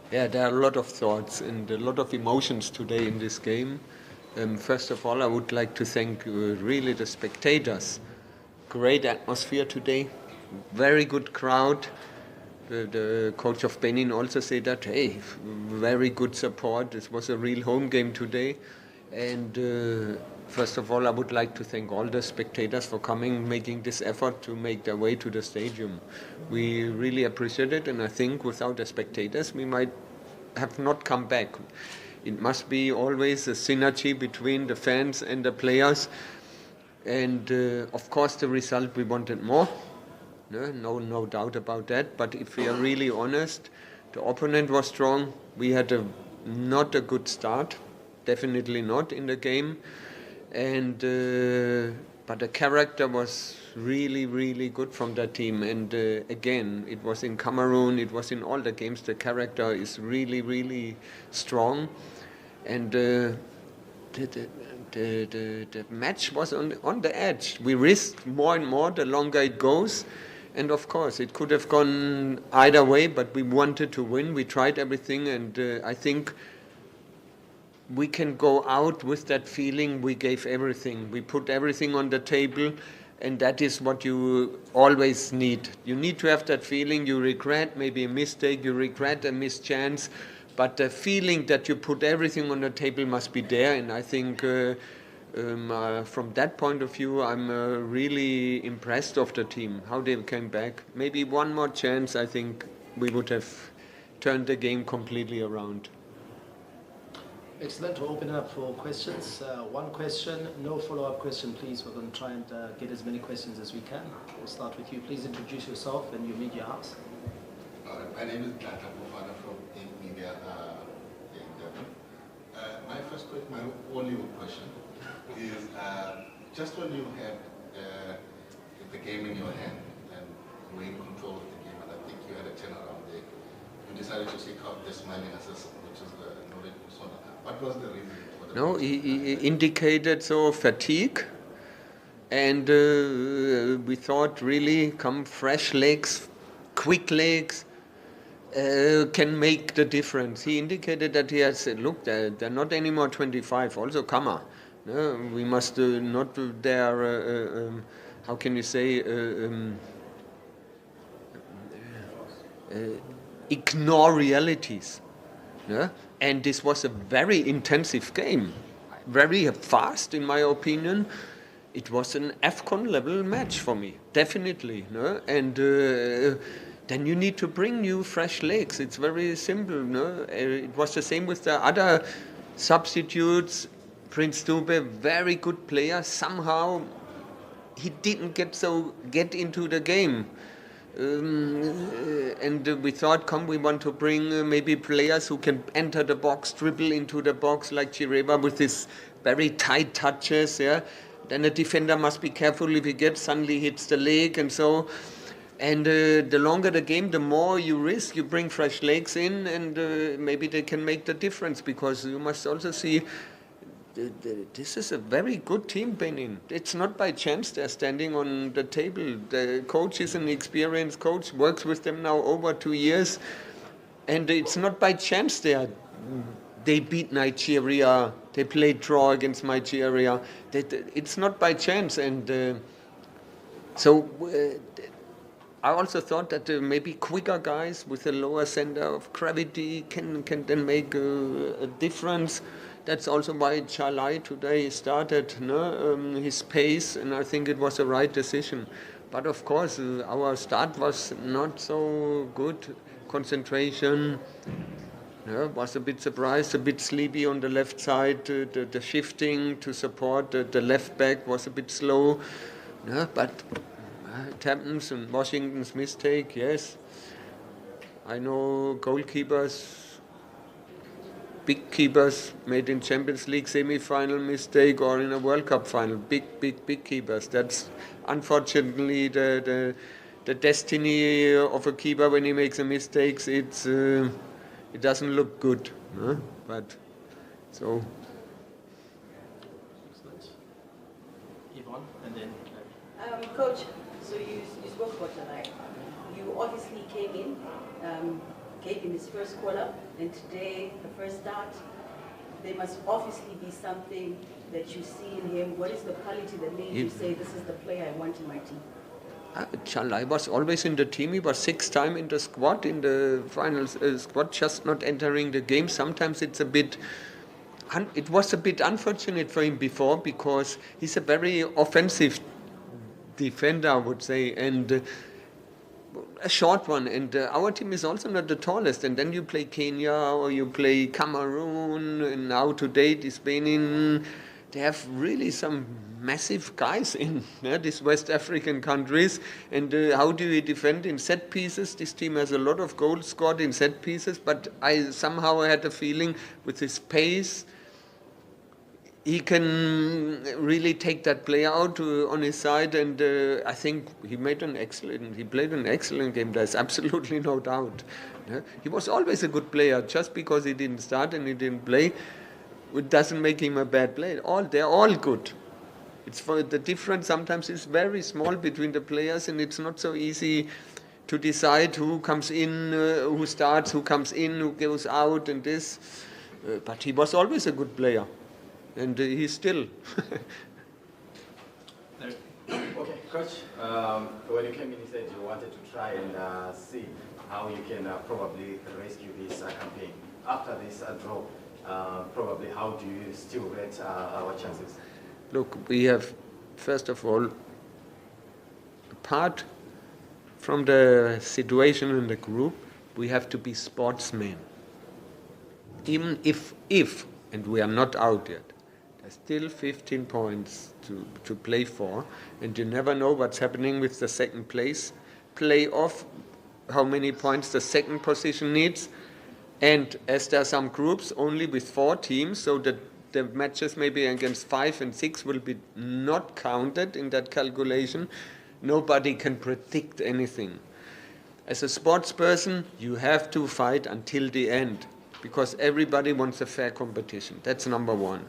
Yeah, there are a lot of thoughts and a lot of emotions today in this game. First of all, I would like to thank really the spectators. Great atmosphere today, very good crowd. The coach of Benin also said that, hey, very good support. This was a real home game today. And first of all, I would like to thank all the spectators for coming, making this effort to make their way to the stadium. We really appreciate it, and I think without the spectators, we might have not come back. It must be always a synergy between the fans and the players. And of course, the result, we wanted more. No doubt about that. But if we are really honest, the opponent was strong. We had not a good start, definitely not in the game. And but the character was really, really good from that team. And again, it was in Cameroon, it was in all the games. The character is really, really strong. And the match was on the edge. We risked more and more the longer it goes. And of course, it could have gone either way, but we wanted to win. We tried everything, and I think we can go out with that feeling we gave everything. We put everything on the table, and that is what you always need. You need to have that feeling you regret maybe a mistake, you regret a missed chance, but the feeling that you put everything on the table must be there, and I think from that point of view, I'm really impressed of the team, how they came back. Maybe one more chance, I think we would have turned the game completely around. Excellent. To open up for questions. One question, no follow-up question, please. We're going to try and get as many questions as we can. We'll start with you. Please introduce yourself and your media house. My name is Data Bufana from Media in Durban. My first question, my only question is just when you had the game in your hand and you were in control of the game, and I think you had a turnaround there, you decided to seek out the smiling assassin, which is Norit Musona. What was the reason for the No, he indicated fatigue, and we thought really come fresh legs, quick legs, can make the difference. He indicated that he has said, look, they're not anymore 25, also Kama. No, we must not do their, how can you say, ignore realities. Yeah? And this was a very intensive game, very fast in my opinion. It was an AFCON level match for me, definitely. No? And then you need to bring new fresh legs. It's very simple. No? It was the same with the other substitutes. Prince Dube, very good player. Somehow he didn't get into the game. And we thought, we want to bring maybe players who can enter the box, dribble into the box like Chireba with his very tight touches. Yeah, then a defender must be careful if he suddenly hits the leg and so. And the longer the game, the more you risk. You bring fresh legs in, and maybe they can make the difference, because you must also see. This is a very good team, Benin. It's not by chance they're standing on the table. The coach is an experienced coach, works with them now over 2 years. And it's not by chance they beat Nigeria. They played draw against Nigeria. It's not by chance. And so I also thought that maybe quicker guys with a lower center of gravity can then make a difference. That's also why Chalai today started his pace, and I think it was the right decision. But of course, our start was not so good. Concentration, was a bit surprised, a bit sleepy on the left side. The shifting to support the left back was a bit slow. But it happens, and Washington's mistake, yes. I know goalkeepers, big keepers made in Champions League semi-final mistake or in a World Cup final. Big keepers. That's unfortunately the destiny of a keeper when he makes a mistake. It doesn't look good. But so. Excellent. Yvonne, and then. Coach, so you spoke about tonight. You obviously came gave him his first call-up, and today, the first start. There must obviously be something that you see in him. What is the quality that made you say, this is the player I want in my team? Chalai was always in the team. He was 6 times in the squad, in the final squad, just not entering the game. Sometimes it was a bit unfortunate for him before, because he's a very offensive defender, I would say, and a short one. And our team is also not the tallest. And then you play Kenya or you play Cameroon, and now today this Benin. They have really some massive guys in these West African countries. And how do you defend in set pieces? This team has a lot of goals scored in set pieces, but I somehow had a feeling with his pace, he can really take that player out on his side, and I think he played an excellent game. There's absolutely no doubt. He was always a good player. Just because he didn't start and he didn't play, it doesn't make him a bad player. They're all good. It's for the difference sometimes is very small between the players, and it's not so easy to decide who comes in, who starts, who comes in, who goes out, and this. But he was always a good player, and he's still. Okay, Coach. When you came in, you said you wanted to try and see how you can probably rescue this campaign after this draw. Probably, how do you still rate our chances? Look, we have, first of all, apart from the situation in the group, we have to be sportsmen. Even if, and we are not out yet, there's still 15 points to play for, and you never know what's happening with the second place playoff, how many points the second position needs. And as there are some groups only with 4 teams, so that the matches maybe against 5 and 6 will be not counted in that calculation, nobody can predict anything. As a sports person, you have to fight until the end, because everybody wants a fair competition. That's number one.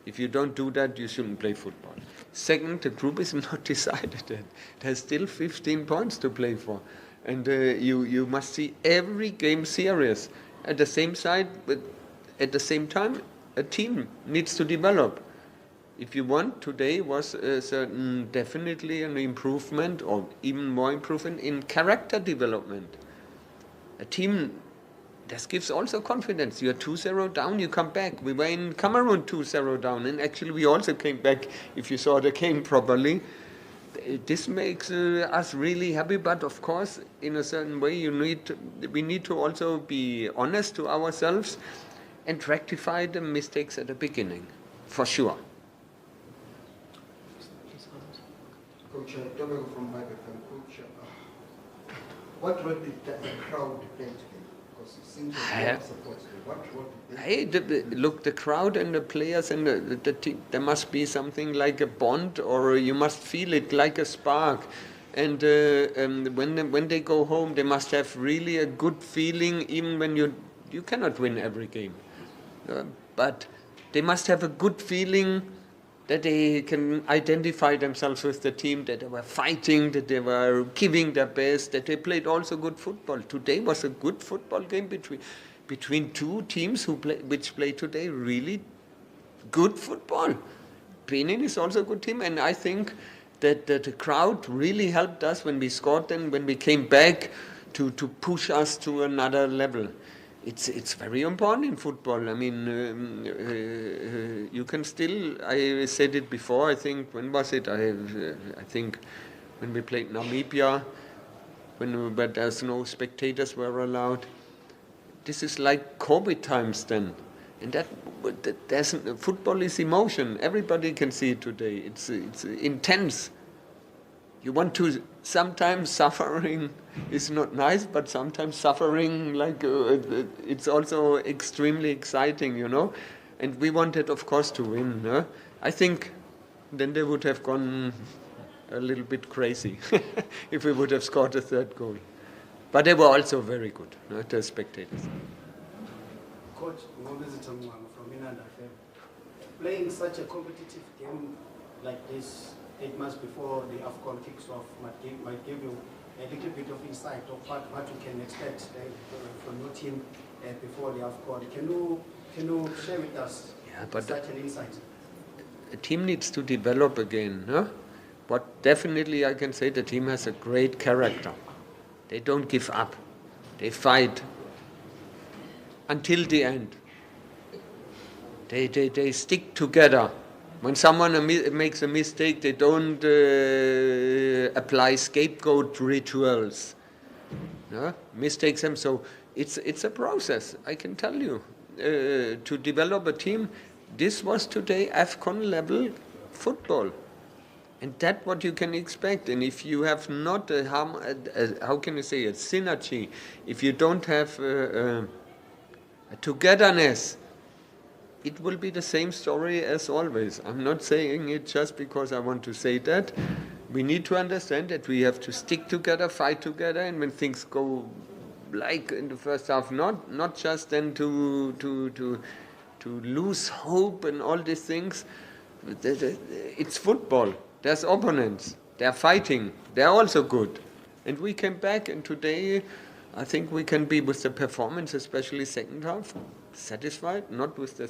If you don't do that, you shouldn't play football. Second, the group is not decided yet. There's still 15 points to play for. And you must see every game serious. At the same side, but at the same time, a team needs to develop. If you want, today was definitely an improvement, or even more improvement in character development. A team, this gives also confidence. You are 2-0 down, you come back. We were in Cameroon 2-0 down, and actually we also came back, if you saw the game properly. This makes us really happy, but of course, in a certain way, we need to also be honest to ourselves and rectify the mistakes at the beginning, for sure. Coach Domenico from Michael. Coach, what role did the crowd play today? Because it seems like support today. What role did they play? Look, the crowd and the players and the team, there must be something like a bond, or you must feel it like a spark. And when they go home, they must have really a good feeling, even when you cannot win every game. But they must have a good feeling that they can identify themselves with the team, that they were fighting, that they were giving their best, that they played also good football. Today was a good football game between 2 teams which play today really good football. Benin is also a good team, and I think that the crowd really helped us when we scored and when we came back to push us to another level. It's very important in football. I mean, you can still, I said it before, I think, when was it? I think when we played Namibia, but there's no spectators were allowed. This is like COVID times then. And football is emotion. Everybody can see it today. It's intense. You want to, sometimes suffering is not nice, but sometimes suffering, it's also extremely exciting, you know. And we wanted, of course, to win. I think then they would have gone a little bit crazy if we would have scored a 3rd goal. But they were also very good, the spectators. Coach, from Inanda, playing such a competitive game like this 8 months before the AFCON kicks off might give you a little bit of insight of what you can expect from your team before the AFCON. Can you share with us such an insight? The team needs to develop again. Huh? But definitely I can say the team has a great character. They don't give up. They fight until the end. They stick together. When someone makes a mistake, they don't apply scapegoat rituals. No? Mistakes them. So it's a process, I can tell you. To develop a team, this was today AFCON level football. And that's what you can expect. And if you have not how can you say it, synergy, if you don't have a togetherness, it will be the same story as always. I'm not saying it just because I want to say that. We need to understand that we have to stick together, fight together, and when things go like in the first half, not just then to lose hope and all these things. It's football. There's opponents. They're fighting. They're also good. And we came back, and today I think we can be with the performance, especially second half, satisfied. Not with the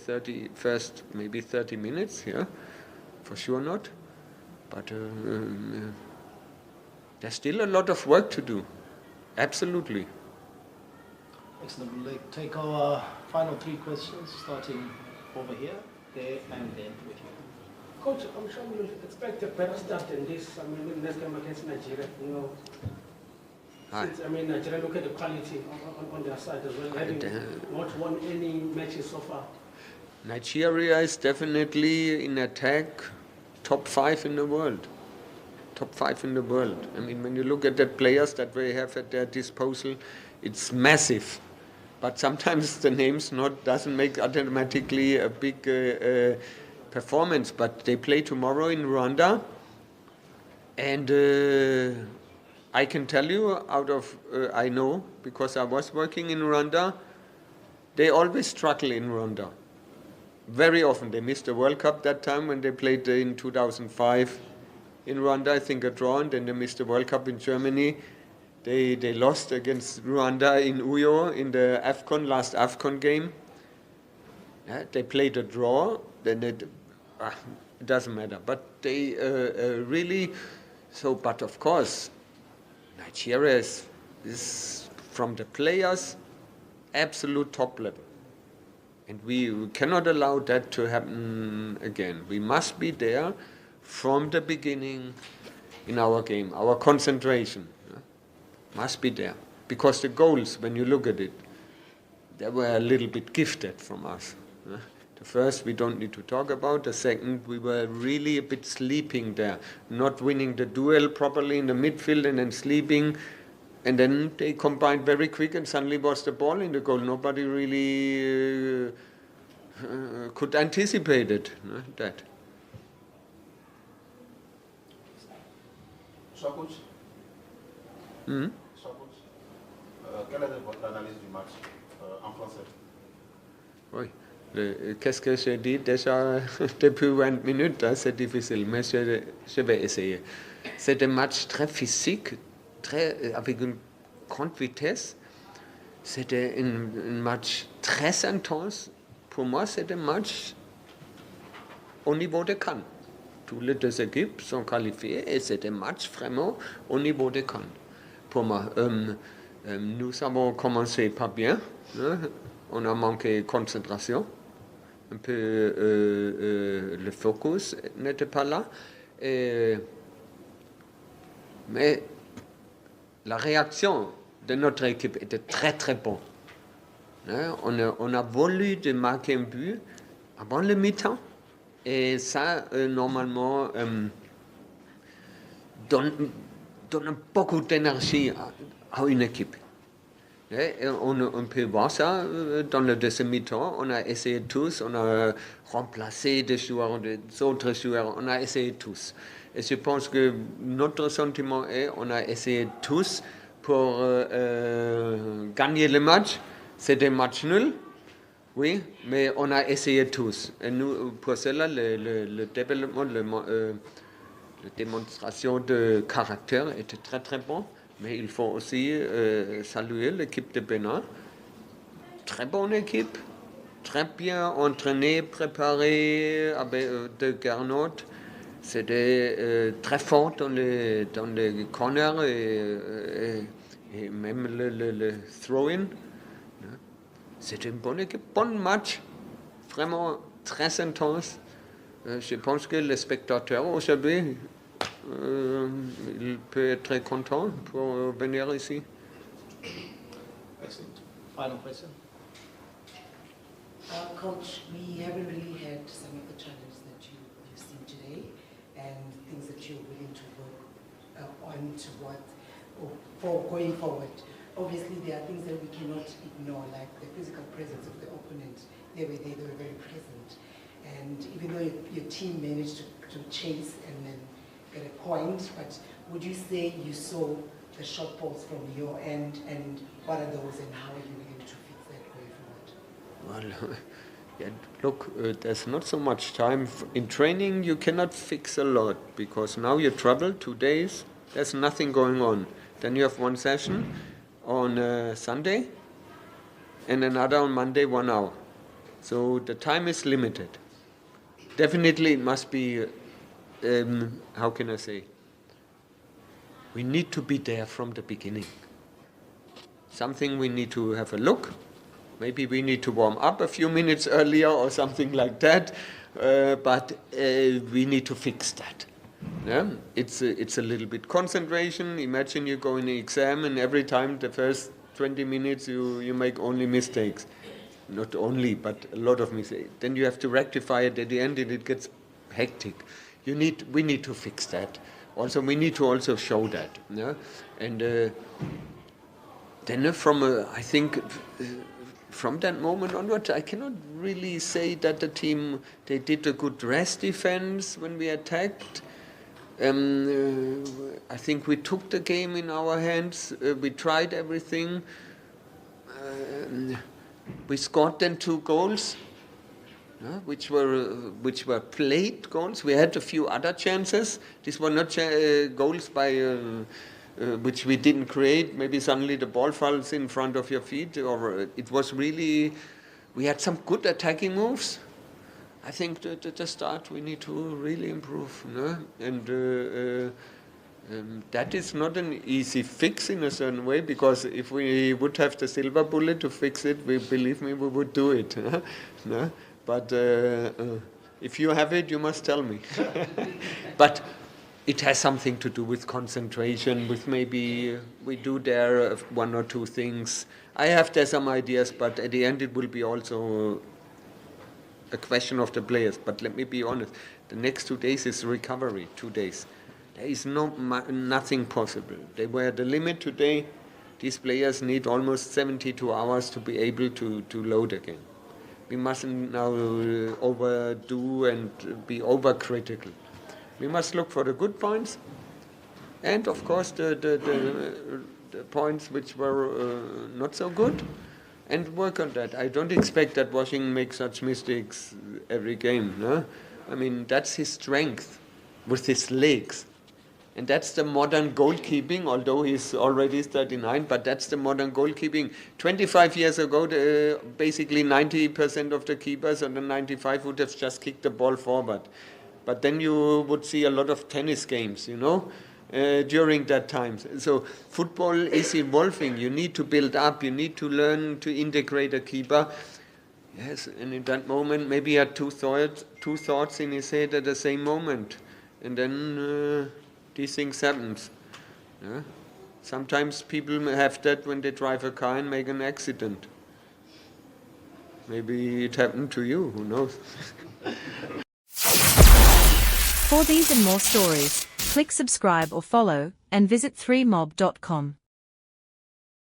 first maybe 30 minutes, yeah, for sure not. But there's still a lot of work to do. Absolutely. Excellent. We'll take our final 3 questions, starting over here, there, and then with you. Coach, I'm sure you expect a better start than this. I mean, in this game against Nigeria, you know. Since, I mean, Nigeria, look at the quality on their side as well. Having not won any matches so far. Nigeria is definitely in attack top 5 in the world. Top 5 in the world. I mean, when you look at the players that they have at their disposal, it's massive. But sometimes the names doesn't make automatically a big performance. But they play tomorrow in Rwanda, and I can tell you I know because I was working in Rwanda, they always struggle in Rwanda. Very often they missed the World Cup that time when they played in 2005 in Rwanda. I think a draw, and then they missed the World Cup in Germany. They lost against Rwanda in Uyo in the last AFCON game. Yeah, they played a draw, then it doesn't matter. But they really, but of course, Nigeria is from the players, absolute top level. And we cannot allow that to happen again. We must be there from the beginning in our game, our concentration. Must be there. Because the goals, when you look at it, they were a little bit gifted from us. The first we don't need to talk about. The second, we were really a bit sleeping there, not winning the duel properly in the midfield and then sleeping. And then they combined very quick and suddenly was the ball in the goal. Nobody really could anticipate it, that. So, coach, quelle est votre analyse du match en français? Oui. Qu'est-ce que je dis déjà depuis 20 minutes, c'est difficile, mais je vais essayer. C'est un match très physique, avec une grande vitesse. C'était un match très intense. Pour moi, c'est un match au niveau de Cannes. Toutes les 2 équipes sont qualifiées et c'est un match vraiment au niveau de Cannes. Pour moi, nous avons commencé pas bien. On a manqué de concentration. Un peu le focus n'était pas là. Mais la réaction de notre équipe était très très bonne. On a voulu de marquer un but avant le mi-temps. Et ça, normalement, donne beaucoup d'énergie à une équipe. On peut voir ça dans le deuxième mi-temps. On a essayé tous, on a remplacé des joueurs, des autres joueurs, on a essayé tous. Et je pense que notre sentiment est on a essayé tous pour gagner le match. C'est un match nul, oui, mais on a essayé tous. Et nous, pour cela, le développement, la démonstration de caractère était très très bon. Mais il faut aussi saluer l'équipe de Benin. Très bonne équipe, très bien entraînée, préparée avec de Garnot. C'était très fort dans les corners et même le throw-in. C'était une bonne équipe, bon match, vraiment très intense. Je pense que le spectateur aujourd'hui, il peut être très content pour venir ici. Excellent. Final question. Coach, we haven't really had some of the challenges that you've seen today and things that you're willing to work on to what, or for going forward. Obviously, there are things that we cannot ignore, like the physical presence of the opponent. They were very present. And even though your team managed to chase and then get a point, but would you say you saw the shortfalls from your end, and what are those and how are you going to fix that going forward? Well, yeah, look, there's not so much time. In training, you cannot fix a lot because now you travel 2 days, there's nothing going on. Then you have one session on Sunday and another on Monday, 1 hour. So the time is limited. Definitely it must be, how can I say, we need to be there from the beginning. Something we need to have a look. Maybe we need to warm up a few minutes earlier or something like that, but we need to fix that. Yeah? It's a little bit concentration. Imagine you go in an exam and every time the first 20 minutes you make only mistakes. Not only, but a lot of mistakes. Then you have to rectify it at the end and it gets hectic. We need to fix that. Also, we need to also show that. Yeah? And then I think from that moment onward, I cannot really say that the team, they did a good rest defense when we attacked. I think we took the game in our hands. We tried everything. We scored then 2 goals, which were played goals. We had a few other chances. These were not goals by which we didn't create. Maybe suddenly the ball falls in front of your feet, or it was really. We had some good attacking moves. I think at the start we need to really improve, and that is not an easy fix in a certain way, because if we would have the silver bullet to fix it, believe me, we would do it. But if you have it, you must tell me. But it has something to do with concentration, with maybe we do there 1 or 2 things. I have there some ideas, but at the end it will be also a question of the players. But let me be honest, the next 2 days is recovery, 2 days. There is nothing possible. They were at the limit today. These players need almost 72 hours to be able to load again. We mustn't now overdo and be overcritical. We must look for the good points, and of course the points which were not so good, and work on that. I don't expect that Washington makes such mistakes every game. No? I mean, that's his strength with his legs. And that's the modern goalkeeping, although he's already 39, but that's the modern goalkeeping. 25 years ago, basically 90% of the keepers and the 95 would have just kicked the ball forward. But then you would see a lot of tennis games, during that time. So football is evolving. You need to build up. You need to learn to integrate a keeper. Yes, and in that moment, maybe he had two thoughts in his head at the same moment. And then these things happen. Yeah? Sometimes people have that when they drive a car and make an accident. Maybe it happened to you, who knows? For these and more stories, click subscribe or follow, and visit 3mob.com.